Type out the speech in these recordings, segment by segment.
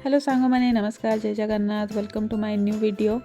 Hello सांग मैंने नमस्कार जय Jagannath welcome to my new video.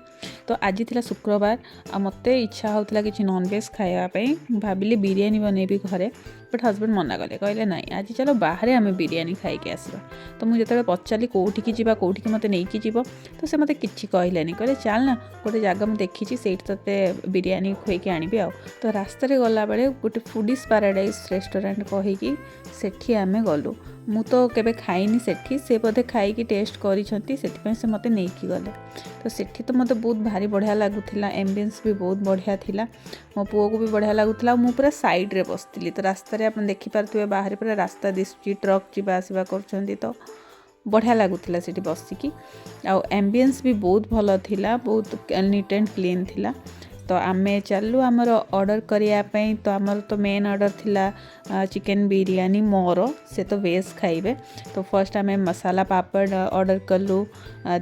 तो आज थी शुक्रवार आ मत इच्छा होता कि नॉनवेज खायापी भाविली बिरियानी बनैबी घरे बट हजबैंड मना कले कहले ना आज चलो बाहर आम बिरियानी खाई आसवा। तो मुझे जो पचारि कौटिकी जावा कौटिकी मत नहीं जीव तो से मत कि कहले कहले चल ना गोटे जगह मुझे देखी से ते बिरियानी खुएकी आनबी आ। तो रास्त गला बेले गोटे फूडीज पैराडाइज रेस्टोरेंट कहीकि सेठी आमे गलु। मु तो केबे खाइनी सेठी से बोधे खाई टेस्ट करिसेंती से मते नेकी गले। तो सेठी तो मते बहुत भारी बढ़िया लगुला एम्बियंस भी बहुत बढ़िया थिला मो पुओ को भी बढ़िया लगुला। मु पूरा साइड रे बसती तो रास्ता रे आपन देखि पारथुबे बाहर पूरा रास्ता दिसुची ट्रक जीवा आसीबा करछंती तो बढ़िया लगुला सेठी बसिकी। आ एम्बियंस भी बहुत भल थिला बहुत नीट एंड क्लीन थिला। तो आमे चलू आमर ऑर्डर करने तो आमर तो मेन ऑर्डर थिला चिकन बिरियानी मोर से तो वेज खाइबे। तो फर्स्ट आमे मसाला पापड़ ऑर्डर कलु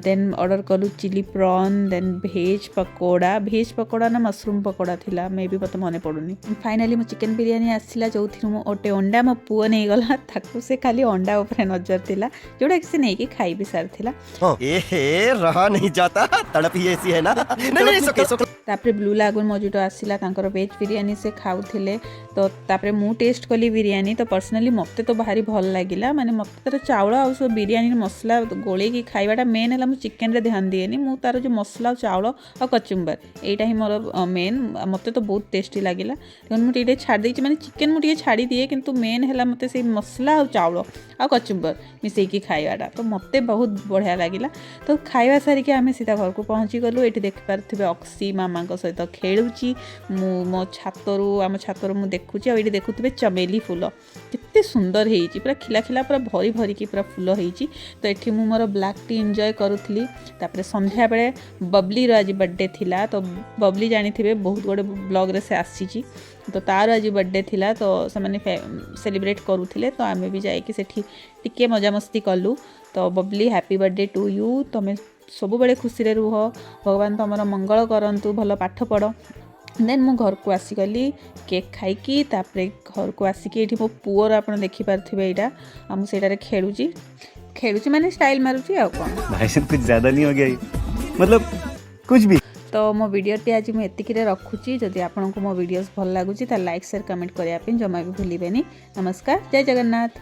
देन ऑर्डर कलु चिली प्रॉन देन भेज पकोड़ा ना मशरूम पकोड़ा थिला मे भी मत मन पड़ुनी। फाइनली मो चिकन बिरियानी आसला जो थी गोटे अंडा मो पुओ नहीं गला ताकू से खाली अंडा ऊपर नजर थिला जोड़ा कि से नहीं कि खाई भी सार थिला। रहा नहीं जाता तड़प ही ऐसी है ना। तापरे ब्लू लागून मो जो आसला तांकर वेज बिरियानी से खाऊले तो तापरे मु टेस्ट कली बिरियानी। तो पर्सनाली मते तो भारी भल लगिला माने मते तार चाउल आ सब बिरियानी मसला गोले की खाइबाटा मेन है मु चिकेन रे ध्यान दिएनी मु तार जो मसला चाउल आ कचुम्बर एटा ही मोर मेन मते तो बहुत टेस्टी लगिला। तेन मुझे छाड़ देछि माने चिकेन मुझे छाड़ी दिए किंतु मेन है मते से मसला आ चाउल आ कचुम्बर मिसेकी खाइबाटा तो मते बहुत बढ़िया लगिला। तो खाइबा सारिके आमे सीधा घर को पहुँची गलु। एठी देखि पारथिबे अक्सी मामा सहित खेलुची मो छातरू आम छातरू मु देखुची आ एठी देखुथिबे चमेली फूल केते सुंदर हेइची पूरा खिला खिला पूरा भरी भरी की पूरा फूल हेइची। तो एठी मु मोर ब्लैक टी एंजॉय करुथली। तापरे संध्या बेले बबली रो आज बर्थडे थिला तो बबली जानिथिबे बहुत गोटे ब्लॉग रे से आसीची तो तार आज बर्थडे थिला तो से माने सेलिब्रेट करुथिले। तो आमे भी जाई कि सेठी टिके मजा मस्ती कलु। तो Babli happy birthday to you तमे सब बड़े खुशी रे रुह भगवान तुमर मंगल करंतु भल पाठ पढ़। देन मु घर को आसीगली केक खाइकी तापरे घर को आसिकी एठी मो पुओर आपण देखि पारथिबे एटा हम सेटारे खेलुची माने स्टाइल मारुची आ कोन भाई साहब कुछ ज्यादा नहीं हो गया ये? मतलब कुछ भी। तो मो वीडियो टी आज मुझे एतिक रखुची। जदि आपको मो वीडियोस भल लगुची लाइक शेयर कमेंट करने जमा भी भूलें। नमस्कार जय जगन्नाथ।